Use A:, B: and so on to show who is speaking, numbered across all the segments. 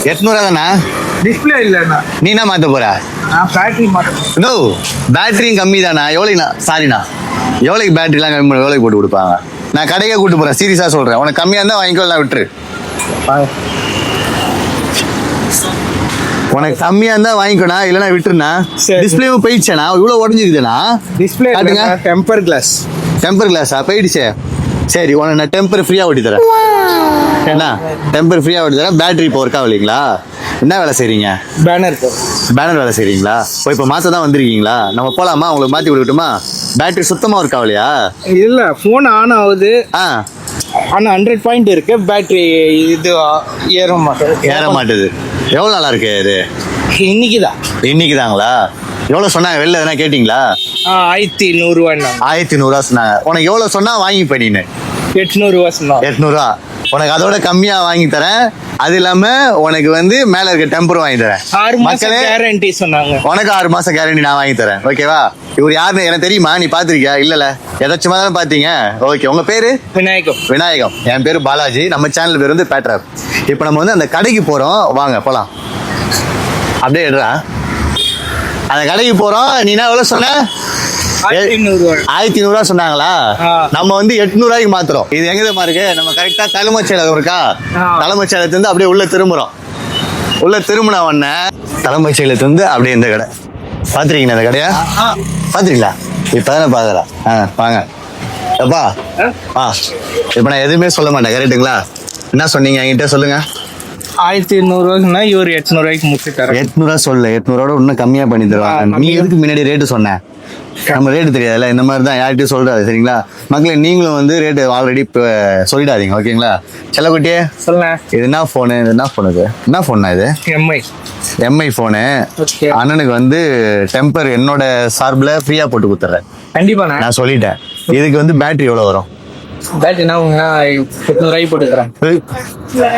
A: 800 தானா?
B: டிஸ்பிளே இல்லைண்ணா.
A: நீ என்ன மாத்த போற?
B: நான் பேட்டரி மாட்டேன்.
A: நோ, பேட்டரியும் கம்மி தானா? எவ்வளோண்ணா? சாரிண்ணா, எவ்வளோக்கு பேட்டரிலாம் கம்மி பண்ணி எவ்வளோக்கு போட்டு கொடுப்பாங்க? நான் கடைக்கே கூட்டு போறேன், சீரியஸா சொல்றேன். உனக்கு கம்மியா இருந்தா வாங்கிக்கோ, நான் விட்டுரு. உனக்கு கம்மியா இருந்தா வாங்கிக்கோண்ணா, இல்லைன்னா விட்டுருண்ணா.
B: சரி.
A: டிஸ்பிளேவும் போயிடுச்சேண்ணா, இவ்வளோ உடஞ்சிருக்குதுண்ணா.
B: டிஸ்பிளே
A: காட்டுங்க.
B: Temper glass.
A: டெம்பர் கிளாஸா போயிடுச்சே? சரி, உனக்கு நான் டெம்பர் ஃப்ரீயா ஓட்டி தரேன். என்ன டெம்பர் ஃப்ரீயா ஓட்டி தரேன். பேட்டரி இப்போ ஒர்க் ஆகலைங்களா? என்ன வேலை செய்றீங்க?
B: பேனர்.
A: பேனர் வேலை செய்றீங்களா? இப்போ மாத்த தான் வந்திருக்கீங்களா? நம்ம போலாமா? உங்களுக்கு மாத்தி கொடுக்கட்டுமா? பேட்டரி சுத்தமா ஒர்க் ஆகலையா?
B: இல்ல, போன் ஆன் ஆகுது.
A: ஆ,
B: ஆனா 100 பாயிண்ட் இருக்கு. பேட்டரி இது ஏற மாட்டேது.
A: ஏற மாட்டுது. எவ்வளோ நல்லா இருக்கு இது?
B: இன்னைக்குதான்.
A: இன்னைக்கு தாங்களா? எவ்வளோ சொன்னாங்க? வெளில எதனா கேட்டிங்களா?
B: 1100 ரூபாய்.
A: 1100 சொன்னாங்க. உனக்கு எவ்வளோ சொன்னா வாங்கிப்ப நீனு?
B: 800 ரூபாய் சொன்னாங்க.
A: 800. உனக்கு அதோட கம்மியா வாங்கி தரேன். அது இல்லாம உனக்கு வந்து மேல இருக்க டெம்பர் வாங்கி தரேன்.
B: 6 மாசம் கேரண்டி சொன்னாங்க.
A: உனக்கு 6 மாசம் கேரண்டி நான் வாங்கி தரேன். ஓகேவா? இவர் யாருன்னு எனக்கு தெரியுமா? நீ பாத்திருக்கியா? இல்லல, ஏதாச்சும் தானே பாத்தீங்க. ஓகே, உங்க பேரு?
B: விநாயகம்.
A: விநாயகம். என் பேரு பாலாஜி. நம்ம சேனல் பேர் வந்து பேட்ரர். இப்போ நம்ம வந்து அந்த கடைக்கு போறோம், வாங்க போலாம். அப்படியே எடுறா. அந்த கடைக்கு போறோம். நீ என்ன எவ்வளவு சொன்ன? 1100 சொன்னாங்களா? நம்ம வந்து 800 ரூபாய்க்கு மாத்துறோம். இது எங்க தெரியுமா இருக்கு? நம்ம கரெக்டா தலைமைச்சேலம் இருக்கா? தலைமைச்சேலத்துல இருந்து அப்படியே உள்ள திரும்புறோம். உள்ள திரும்பின உடனே தலைமைச்சேலத்துல இருந்து அப்படியே இந்த கடை பாத்துருக்கீங்களா? இந்த கடையா பாத்துருக்கீங்களா? இப்பதானே பாக்குறா. வாங்க எப்பா. இப்ப நான் எதுவுமே சொல்ல மாட்டேன், கரெக்டுங்களா? என்ன சொன்னீங்க என்கிட்ட? சொல்லுங்க.
B: 1100 ரூபாய்க்குன்னா இவர் 800 ரூபாய்க்கு முடிச்சு தரேன்.
A: 800 சொல்லு. 800 இன்னும் கம்மியா பண்ணி தருவாங்க. நீ எதுக்கு முன்னாடி ரேட்டு சொன்ன? நம்ம ரேட்டு தெரியாதுல்ல. இந்த மாதிரி தான் யார்கிட்டயும் சொல்றாரு, சரிங்களா? மக்களே, நீங்களும் வந்து ரேட்டு ஆல்ரெடி சொல்லிடாதீங்க, ஓகேங்களா? செல்லக்குட்டியே
B: சொல்ல.
A: இது என்ன ஃபோனு? இது என்ன ஃபோன்? இது என்ன ஃபோன்னா? இது எம்ஐ ஃபோனு. அண்ணனுக்கு வந்து டெம்பர் என்னோட சார்பில் ஃப்ரீயா போட்டு கொடுத்துட்றேன்.
B: கண்டிப்பா
A: நான் சொல்லிட்டேன். இதுக்கு வந்து பேட்டரி எவ்வளோ வரும்?
B: பேட்டரி 800 ரூபாய்க்கு போட்டு தரேன்.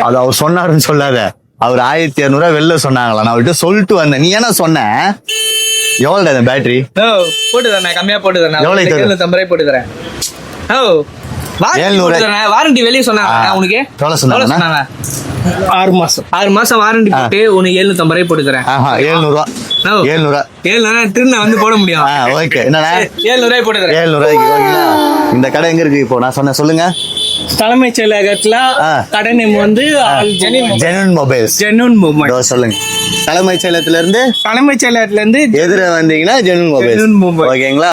A: அது அவர் சொன்னாருன்னு சொல்லாத. அவர் 1200 வெளில சொன்னாங்களா? நான் அவர்கிட்ட சொல்லிட்டு வந்தேன். நீ என்ன சொன்ன? எவ்வளோ இந்த பேட்டரி?
B: போட்டு தரேன், கம்மியா போட்டு தரேன்.
A: எவ்வளவு?
B: 750 ரூபாய் போட்டு தரேன்.
A: 700.
B: வாரண்டி வெளியே சொன்னாங்க. உனக்கு
A: எவ்வளோ சொன்னாங்க?
B: 6 மாசம் வாரண்டி போட்டு உனக்கு 750 ரூபாய் போட்டு தரேன்.
A: 700.
B: 700 திரும்ப வந்து போட முடியும்.
A: ஓகே, என்னண்ணா?
B: 700 ரூபாய் போட்டு தரேன்.
A: 700 ரூபாய்க்கு. ஓகேங்களா? இந்த கடை எங்க இருக்கு? இப்போ நான் சொன்ன சொல்லுங்க.
B: தலைமைச் செயலகத்துல கடை நேம் வந்து
A: ஜெனுன் மொபைல்ஸ்.
B: ஜெனுன் மொபைல்.
A: சொல்லுங்க. தலைமைச் செயலகத்துல இருந்து
B: எதிர
A: வந்தீங்கன்னா ஜெனுன் மொபைல்ஸ்.
B: ஓகேங்களா?